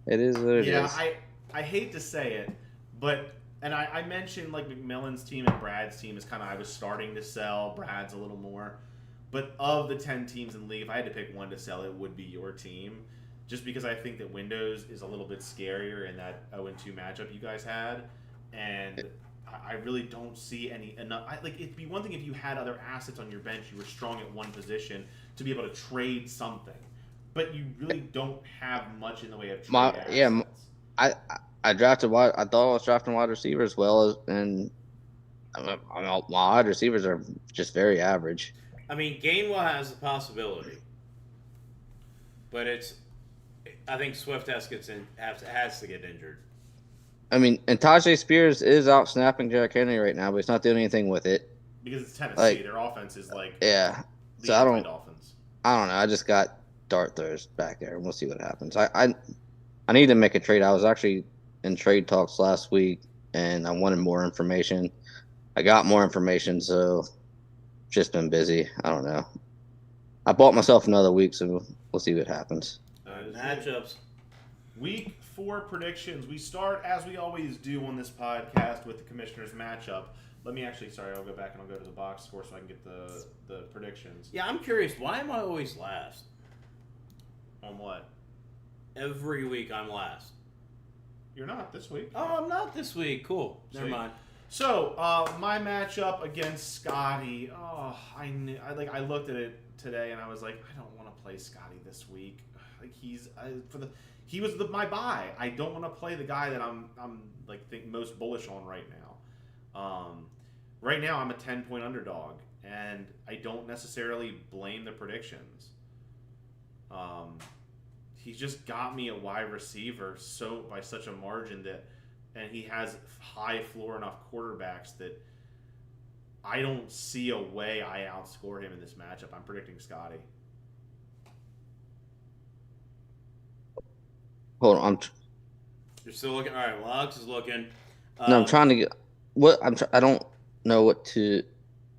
It is what it is. Yeah, I hate to say it, but... And I mentioned McMillan's team and Brad's team is kind of, I was starting to sell. Brad's a little more. But of the 10 teams in the league, if I had to pick one to sell, it would be your team. Just because I think that Windows is a little bit scarier in that 0-2 matchup you guys had. And I really don't see enough. It'd be one thing if you had other assets on your bench, you were strong at one position to be able to trade something. but you really don't have much in the way of trade My assets. yeah, I drafted wide. I thought I was drafting wide receiver as well as, and my wide receivers are just very average. I mean, Gainwell has the possibility, but I think Swift has to get injured. I mean, and Tajay Spears is out snapping Derrick Henry right now, but he's not doing anything with it. Because it's Tennessee, Like, their offense is like yeah. the So I don't Dolphins. know. I just got dart throws back there, and we'll see what happens. I need to make a trade. I was actually in trade talks last week, and I wanted more information. I got more information, so just been busy. I don't know. I bought myself another week, so we'll see what happens. Matchups. Week 4 predictions. We start, as we always do on this podcast, with the commissioner's matchup. Let me I'll go back and I'll go to the box score so I can get the predictions. Yeah, I'm curious. Why am I always last? On what? Every week I'm last. You're not this week. Oh, I'm not this week. Cool. Never Sweet. mind. So, my matchup against Scotty. Oh, I looked at it today and I was like, I don't want to play Scotty this week. Like he was my buy. I don't want to play the guy that I'm most bullish on right now. Right now I'm a 10-point underdog, and I don't necessarily blame the predictions. He just got me a wide receiver by such a margin and he has high floor enough quarterbacks that I don't see a way I outscore him in this matchup. I'm predicting Scotty. Hold on. You're still looking. All right. Well, Alex is looking. No, I'm trying to get I don't know what to.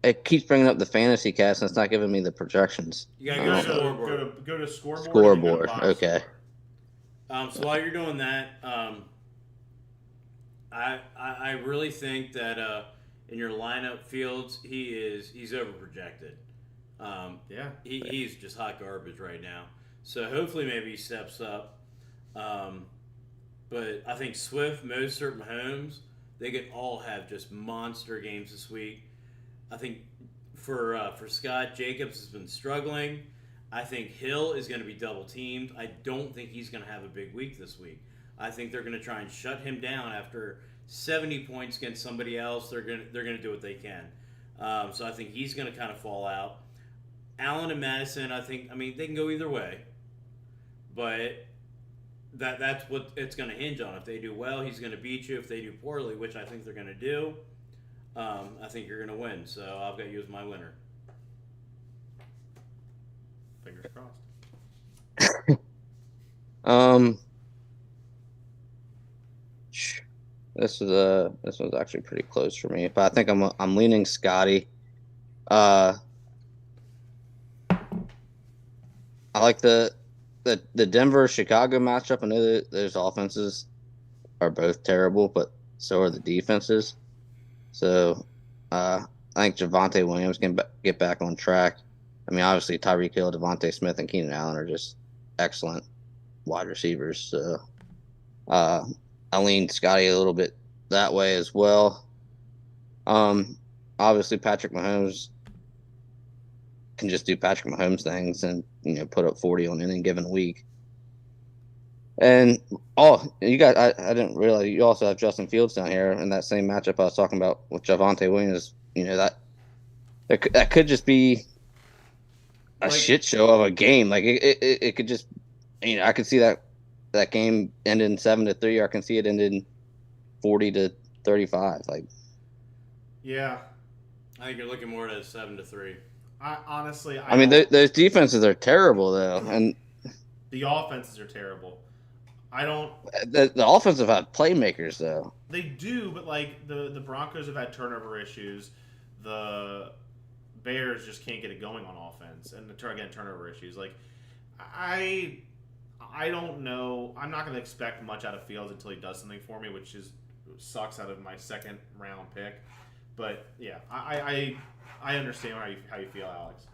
It keeps bringing up the fantasy cast, and it's not giving me the projections. You gotta go to scoreboard. Go to scoreboard. Scoreboard. And Okay. So while you're doing that, I really think that in your lineup, Fields, he's overprojected. Yeah. He's just hot garbage right now. So hopefully maybe he steps up. But I think Swift, Mostert, Mahomes, they could all have just monster games this week. I think for Scott, Jacobs has been struggling. I think Hill is going to be double teamed. I don't think he's going to have a big week this week. I think they're going to try and shut him down after 70 points against somebody else. They're going to do what they can. So I think he's going to kind of fall out. Allen and Madison, they can go either way, but that's what it's going to hinge on. If they do well, he's going to beat you. If they do poorly, which I think they're going to do, I think you're going to win. So I've got you as my winner. Fingers crossed. This was actually pretty close for me, but I think I'm leaning Scotty. I like the Denver Chicago matchup. I know that those offenses are both terrible, but so are the defenses. So I think Javonte Williams can get back on track. I mean, obviously Tyreek Hill, Devontae Smith, and Keenan Allen are just excellent wide receivers. So I lean Scotty a little bit that way as well. Obviously Patrick Mahomes can just do Patrick Mahomes things and put up 40 on any given week. And you guys, I didn't realize you also have Justin Fields down here in that same matchup I was talking about with Javonte Williams. That could just be a shit show of a game. Like it could just, I could see that game ending 7-3, or I can see it ending 40-35. Like, yeah, I think you're looking more at a 7-3. I mean, those defenses are terrible though, and the offenses are terrible. The offensive had playmakers though. They do, but like the Broncos have had turnover issues. The Bears just can't get it going on offense, and again turnover issues. Like I don't know. I'm not going to expect much out of Fields until he does something for me, which sucks out of my second round pick. But yeah, I understand how you feel, Alex.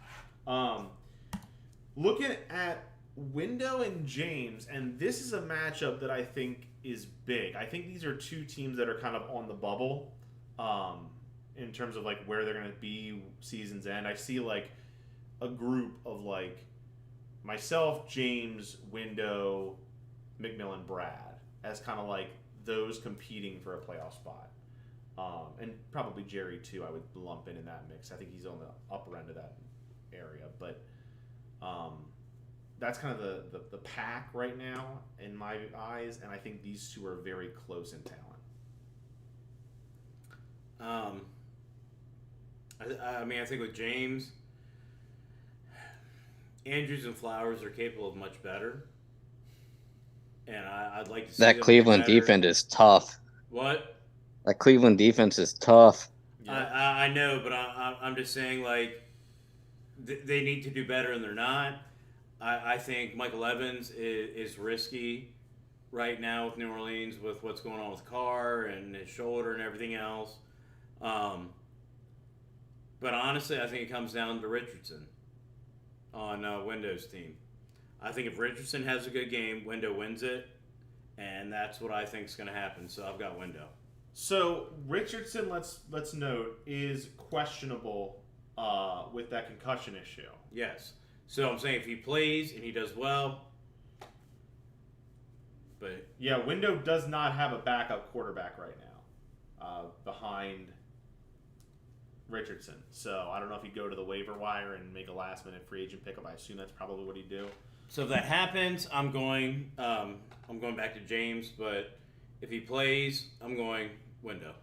Looking at Window and James, and this is a matchup that I think is big. I think these are two teams that are kind of on the bubble in terms of like where they're going to be season's end. I see like a group of like myself, James, Window, McMillan, Brad as kind of like those competing for a playoff spot. And probably Jerry too. I would lump in that mix. I think he's on the upper end of that area, but that's kind of the pack right now in my eyes, and I think these two are very close in talent. I mean, I think with James, Andrews and Flowers are capable of much better, and I'd like to see That them Cleveland do better. defense is tough. What? That Cleveland defense is tough. Yeah. I know, but I'm just saying, like, they need to do better, and they're not. I think Michael Evans is risky right now with New Orleans with what's going on with Carr and his shoulder and everything else. But honestly, I think it comes down to Richardson on Window's team. I think if Richardson has a good game, Window wins it, and that's what I think is going to happen. So I've got Window. So Richardson, let's note, is questionable with that concussion issue. Yes. So I'm saying if he plays and he does well, but Yeah, Window does not have a backup quarterback right now behind Richardson. So I don't know if he'd go to the waiver wire and make a last minute free agent pickup. I assume that's probably what he'd do. so if that happens, I'm going back to James. But if he plays, I'm going Window.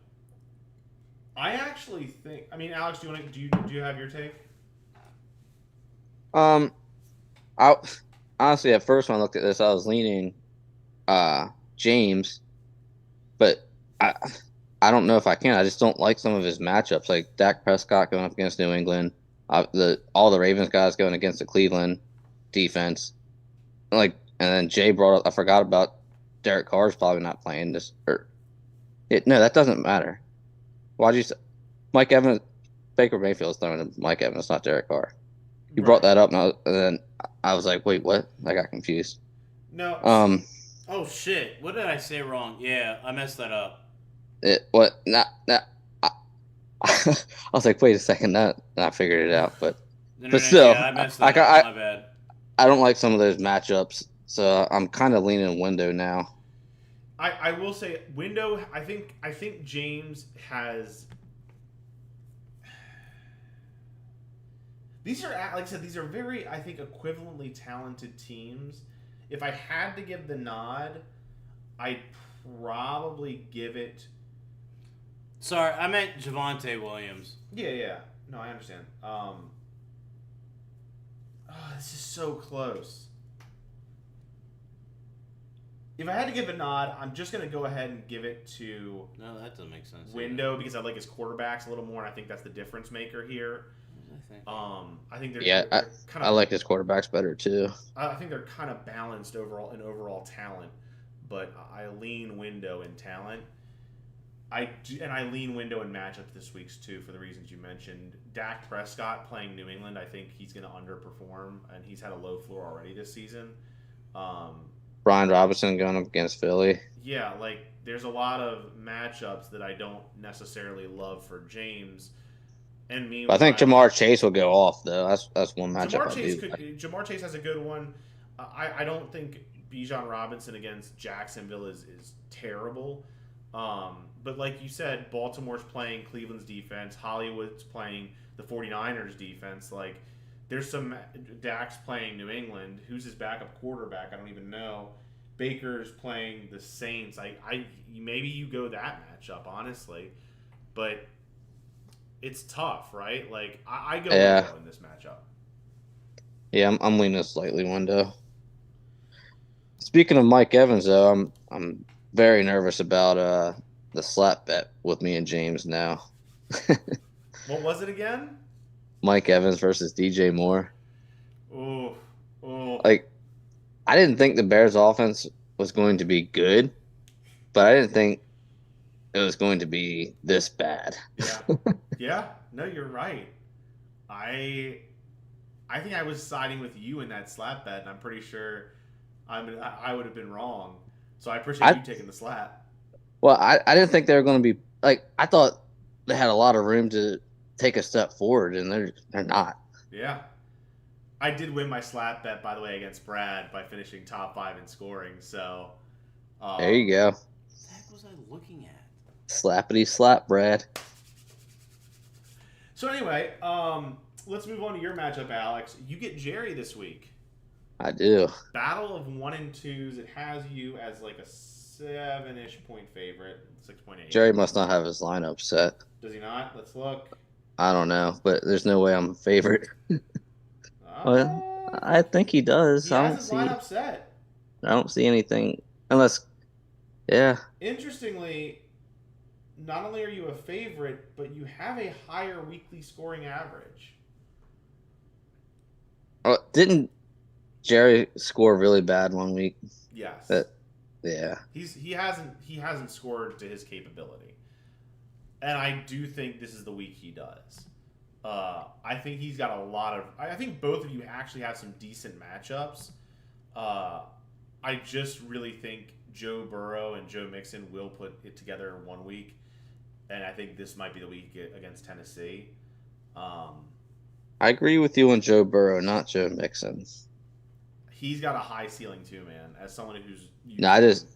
I actually think. I mean, Alex, do you have your take? I honestly at first when I looked at this, I was leaning James, but I don't know if I can. I just don't like some of his matchups, like Dak Prescott going up against New England, all the Ravens guys going against the Cleveland defense, and then Jay brought up. I forgot about Derek Carr's probably not playing this. No, that doesn't matter. Why'd you say Mike Evans? Baker Mayfield's throwing to Mike Evans, not Derek Carr. You brought that up, and then I was like, "Wait, what?" I got confused. No. Oh shit! What did I say wrong? Yeah, I messed that up. What? I was like, "Wait a second." That I figured it out, but still, yeah, I messed that up. My bad. I don't like some of those matchups, so I'm kind of leaning Window now. I will say Window. I think James has. These are, like I said, these are very, I think, equivalently talented teams. If I had to give the nod, I'd probably give it. Sorry, I meant Javonte Williams. Yeah. No, I understand. This is so close. If I had to give a nod, I'm just going to go ahead and give it to No, that doesn't make sense. Window because I like his quarterbacks a little more, and I think that's the difference maker here. I think they're kind of. I like his quarterbacks better too. I think they're kind of balanced overall talent, but I lean Window in talent. I lean Window in matchups this week's too for the reasons you mentioned. Dak Prescott playing New England, I think he's going to underperform, and he's had a low floor already this season. Brian Robinson going up against Philly. Yeah, like there's a lot of matchups that I don't necessarily love for James. And me, I think Jamar Chase will go off though. That's one matchup. Jamar Chase has a good one. I don't think Bijan Robinson against Jacksonville is terrible. But like you said, Baltimore's playing Cleveland's defense. Hollywood's playing the 49ers defense. Like there's some Dak's playing New England. Who's his backup quarterback? I don't even know. Baker's playing the Saints. Maybe you go that matchup honestly, but. It's tough, right? Like I go Window in this matchup. Yeah, I'm leaning slightly Window. Speaking of Mike Evans, though, I'm very nervous about the slap bet with me and James now. What was it again? Mike Evans versus DJ Moore. Oh. Like, I didn't think the Bears' offense was going to be good, but I didn't think it was going to be this bad. Yeah. No, you're right. I think I was siding with you in that slap bet, and I'm pretty sure I would have been wrong. So I appreciate you taking the slap. Well, I didn't think they were going to be like I thought they had a lot of room to take a step forward, and they're not. Yeah. I did win my slap bet, by the way, against Brad by finishing top 5 in scoring. So, There you go. What the heck was I looking at? Slappity slap, Brad. So anyway, let's move on to your matchup, Alex. You get Jerry this week. I do. Battle of 1 and 2s. It has you as like a 7-ish point favorite, 6.8. Jerry must not have his lineup set. Does he not? Let's look. I don't know, but there's no way I'm a favorite. Well, I think he does. He has his lineup set. I don't see anything unless, yeah. Interestingly, not only are you a favorite, but you have a higher weekly scoring average. Didn't Jerry score really bad one week? Yes. Yeah. He hasn't scored to his capability, and I do think this is the week he does. I think he's got a lot of. I think both of you actually have some decent matchups. I just really think Joe Burrow and Joe Mixon will put it together in 1 week, and I think this might be the week against Tennessee. I agree with you on Joe Burrow, not Joe Mixon. He's got a high ceiling too, man. As someone who's used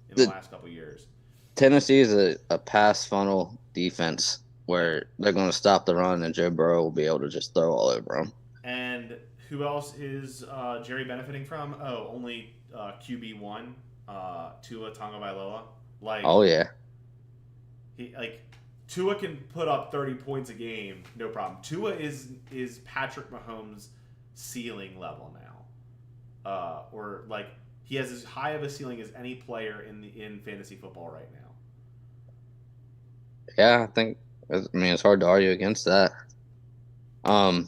in the last couple of years, Tennessee is a pass funnel defense where they're going to stop the run, and Joe Burrow will be able to just throw all over them. And who else is Jerry benefiting from? Oh, only QB1, Tua Tagovailoa. Oh yeah, Tua can put up 30 points a game, no problem. Tua is Patrick Mahomes' ceiling level now, or like he has as high of a ceiling as any player in fantasy football right now. Yeah, it's hard to argue against that. Being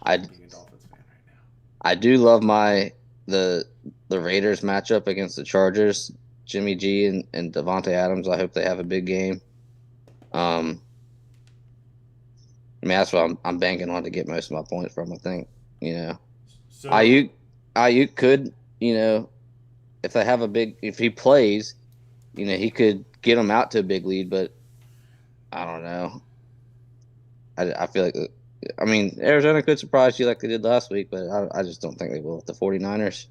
a Dolphins fan right now. I do love the Raiders matchup against the Chargers. Jimmy G and Devontae Adams. I hope they have a big game. That's what I'm banking on to get most of my points from. I think So Ayuk could if he plays, he could get them out to a big lead, but I don't know. I feel like Arizona could surprise you like they did last week, but I just don't think they will with the 49ers.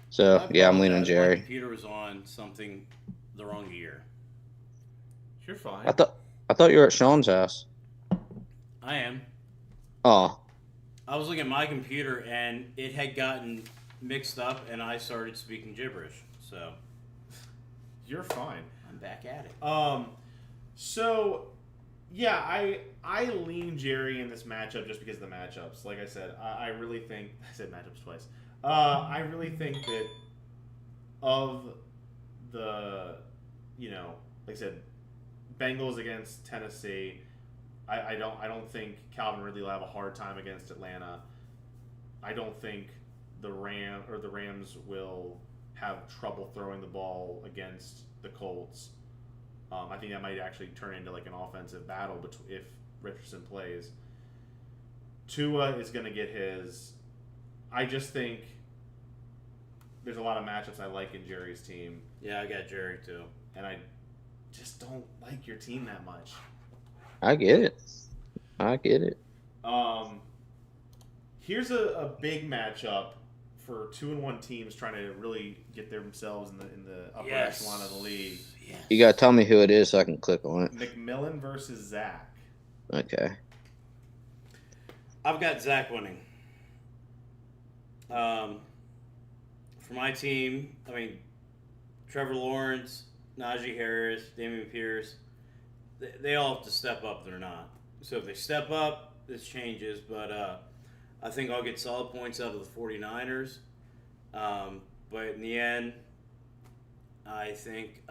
So yeah, I'm leaning Jerry. My computer was on something the wrong year. You're fine. I thought you were at Sean's house. I am. Oh. I was looking at my computer and it had gotten mixed up, and I started speaking gibberish. So you're fine. I'm back at it. So yeah, I lean Jerry in this matchup just because of the matchups. Like I said, I really think I said matchups twice. I really think that of the, like I said, Bengals against Tennessee, I don't think Calvin Ridley will have a hard time against Atlanta. I don't think the Rams will have trouble throwing the ball against the Colts. I think that might actually turn into like an offensive battle if Richardson plays. Tua is going to get his. I just think there's a lot of matchups I like in Jerry's team. Yeah, I got Jerry too. And I just don't like your team that much. I get it. Here's a big matchup for 2-1 teams trying to really get themselves in the upper echelon of the league. Yes. You gotta tell me who it is so I can click on it. McMillan versus Zach. Okay. I've got Zach winning. For my team, Trevor Lawrence, Najee Harris, Damian Pierce, they all have to step up. They're not. So if they step up, this changes. But I think I'll get solid points out of the 49ers. But in the end, I think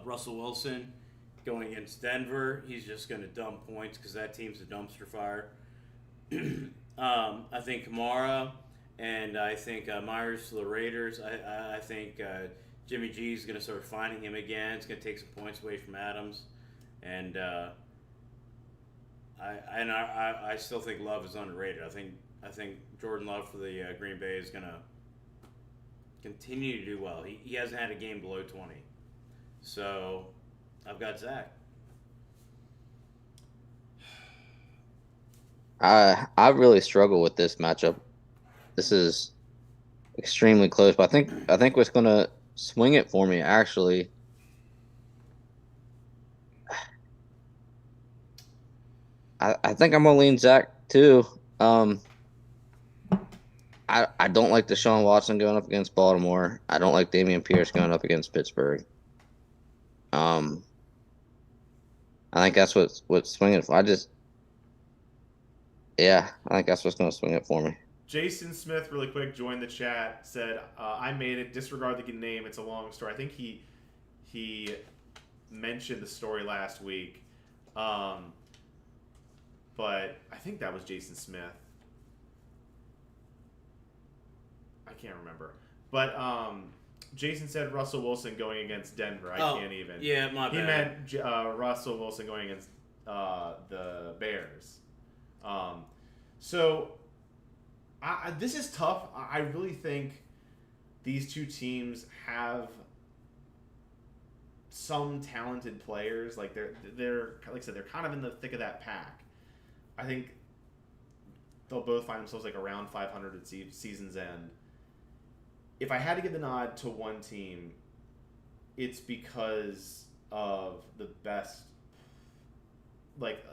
Russell Wilson going against Denver, he's just going to dump points because that team's a dumpster fire. I think Kamara and I think Myers to the Raiders. I think Jimmy G is going to start finding him again. It's going to take some points away from Adams. And I still think Love is underrated. I think Jordan Love for the Green Bay is going to continue to do well. He hasn't had a game below 20. So I've got Zach. I really struggle with this matchup. This is extremely close, but I think what's gonna swing it for me actually. I think I'm gonna lean Zach too. Um, I don't like Deshaun Watson going up against Baltimore. I don't like Damian Pierce going up against Pittsburgh. Um, I think that's what's swinging. Yeah, I think that's what's gonna swing it for me. Jason Smith, really quick, joined the chat. Said, "I made it. Disregard the name. It's a long story." I think he mentioned the story last week, um, but I think that was Jason Smith. I can't remember, but Jason said Russell Wilson going against Denver. I can't even. Yeah, my bad. He meant Russell Wilson going against the Bears. So this is tough. I really think these two teams have some talented players. Like they're like I said, they're kind of in the thick of that pack. I think they'll both find themselves like around 500 at season's end. If I had to give the nod to one team, it's because of the best, like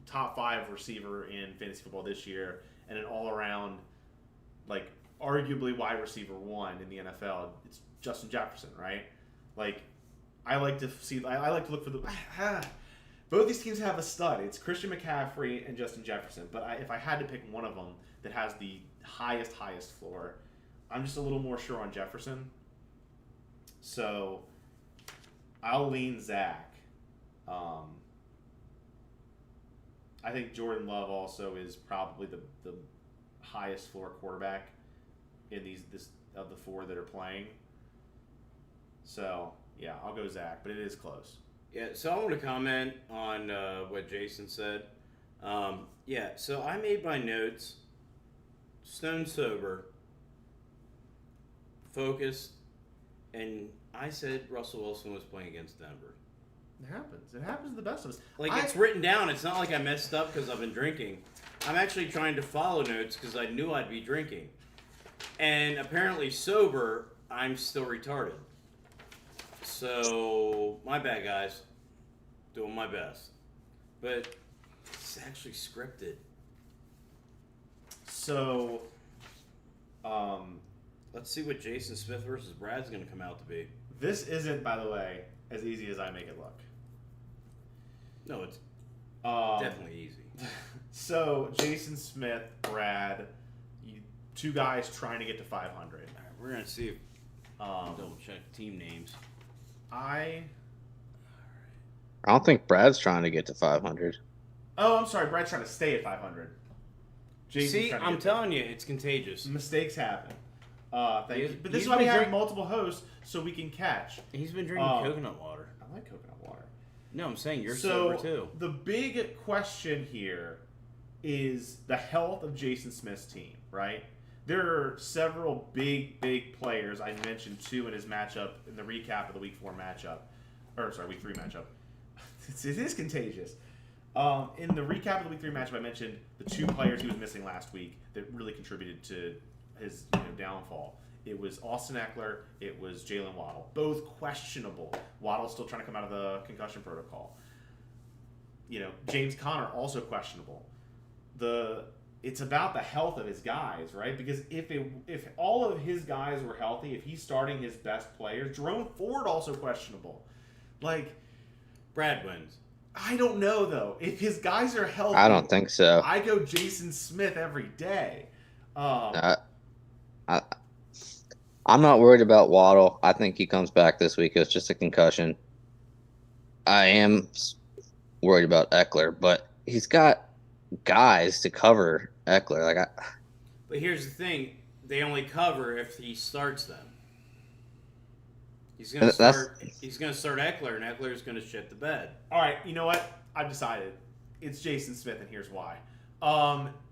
top 5 receiver in fantasy football this year, and an all-around, like arguably wide receiver 1 in the NFL. It's Justin Jefferson, right? Like I like to see. I like to look for the. Both these teams have a stud. It's Christian McCaffrey and Justin Jefferson. But if I had to pick one of them that has the highest floor, I'm just a little more sure on Jefferson. So I'll lean Zach. I think Jordan Love also is probably the highest floor quarterback in this of the 4 that are playing. So yeah, I'll go Zach, but it is close. Yeah, so I want to comment on what Jason said. Yeah, so I made my notes, stone sober, focused, and I said Russell Wilson was playing against Denver. It happens. It happens to the best of us. It's written down. It's not like I messed up because I've been drinking. I'm actually trying to follow notes because I knew I'd be drinking. And apparently sober, I'm still retarded. So, my bad, guys. Doing my best. But it's actually scripted. So, let's see what Jason Smith versus Brad's going to come out to be. This isn't, by the way, as easy as I make it look. No, it's definitely easy. So, Jason Smith, Brad, two guys trying to get to 500. All right, we're going to see if double check team names. I don't think Brad's trying to get to 500. Oh, I'm sorry. Brad's trying to stay at 500. See, I'm telling you, it's contagious. Mistakes happen. Thank you. But this is why we have multiple hosts, so we can catch. He's been drinking coconut water. I like coconut water. No, I'm saying you're sober too. The big question here is the health of Jason Smith's team, right? There are several big players. I mentioned 2 in his matchup in the recap of the Week 4 matchup. Week 3 matchup. It is contagious. In the recap of the Week 3 matchup, I mentioned the 2 players he was missing last week that really contributed to his downfall. It was Austin Eckler. It was Jalen Waddle. Both questionable. Waddle's still trying to come out of the concussion protocol. James Conner also questionable. It's about the health of his guys, right? Because if all of his guys were healthy, if he's starting his best players, Jerome Ford also questionable. Like, Brad wins. I don't know though. If his guys are healthy, I don't think so. I go Jason Smith every day. I'm not worried about Waddle. I think he comes back this week. It's just a concussion. I am worried about Eckler, but he's got guys to cover Eckler. But here's the thing: they only cover if he starts them. He's gonna start. He's gonna start Eckler, and Eckler's gonna shit the bed. All right, you know what? I've decided. It's Jason Smith, and here's why.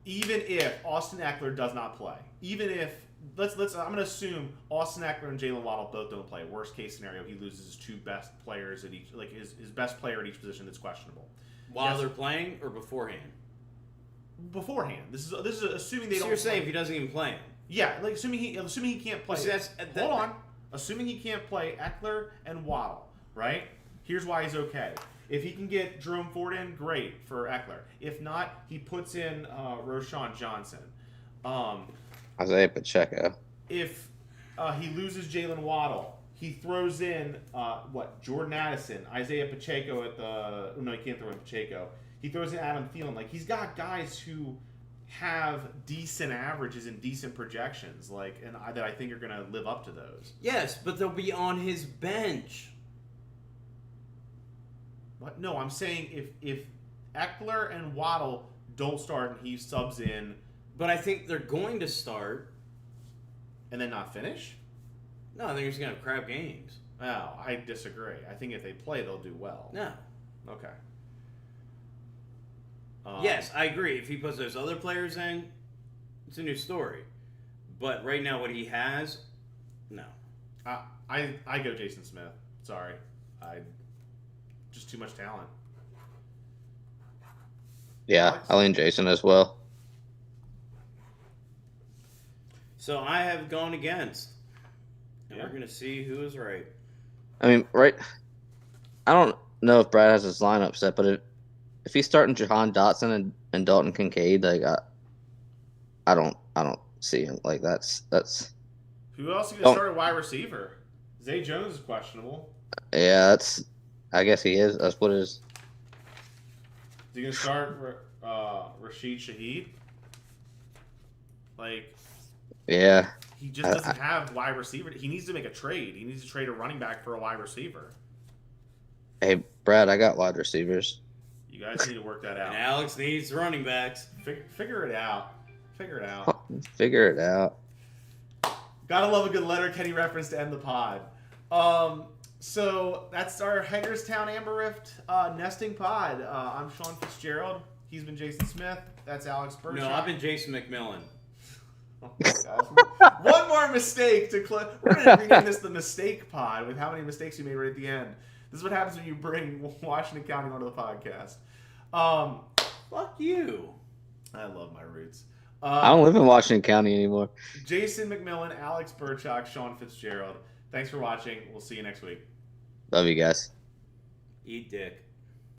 Even if Austin Eckler does not play, even if I'm gonna assume Austin Eckler and Jalen Waddle both don't play. Worst case scenario, he loses his 2 best players at each, like his best player at each position that's questionable. While they're playing or beforehand? beforehand. This is assuming they So don't. you're saying play. if he doesn't even play him? Yeah, like assuming he can't play. See, Hold on. Assuming he can't play Eckler and Waddle, right? Here's why he's okay. If he can get Jerome Ford in, great for Eckler. If not, he puts in Roshan Johnson. Isaiah Pacheco. If he loses Jalen Waddle, he throws in Jordan Addison, Isaiah Pacheco at the. No, he can't throw in Pacheco. He throws in Adam Thielen. Like he's got guys who have decent averages and decent projections, that I think are going to live up to those. Yes, but they'll be on his bench. What? No, I'm saying if Eckler and Waddle don't start and he subs in, But I think they're going to start. and then not finish. No, I think he's going to have crap games. Oh, I disagree. I think if they play, they'll do well. No. Okay. Yes, I agree. If he puts those other players in, it's a new story. But right now, what he has, no. I go Jason Smith. Sorry, just too much talent. Yeah, Alex? I lean Jason as well. So I have gone against. And Yeah. we're going to see who is right. I mean, right? I don't know if Brad has his lineup set, but if he's starting Jahan Dotson and Dalton Kincaid, like I don't see him like that's Who else is going to start at wide receiver? Zay Jones is questionable. yeah, I guess he is. That's what it is. Is he going to start Rashid Shaheed? Like, Yeah. he just doesn't have wide receiver. He needs to make a trade. He needs to trade a running back for a wide receiver. Hey, Brad, I got wide receivers. You guys need to work that out. And Alex needs running backs. Figure it out. Figure it out. Figure it out. Gotta love a good letter Kenny reference to end the pod. So that's our Hagerstown Amber Rift nesting pod. I'm Sean Fitzgerald. He's been Jason Smith. That's Alex Burchak. No, I've been Jason McMillan. Oh my gosh. One more mistake to we're going to rename this the mistake pod with how many mistakes you made right at the end. This is what happens when you bring Washington County onto the podcast. Fuck you. I love my roots. I don't live in Washington County anymore. Jason McMillan, Alex Burchak, Sean Fitzgerald. Thanks for watching. We'll see you next week. Love you guys. Eat dick.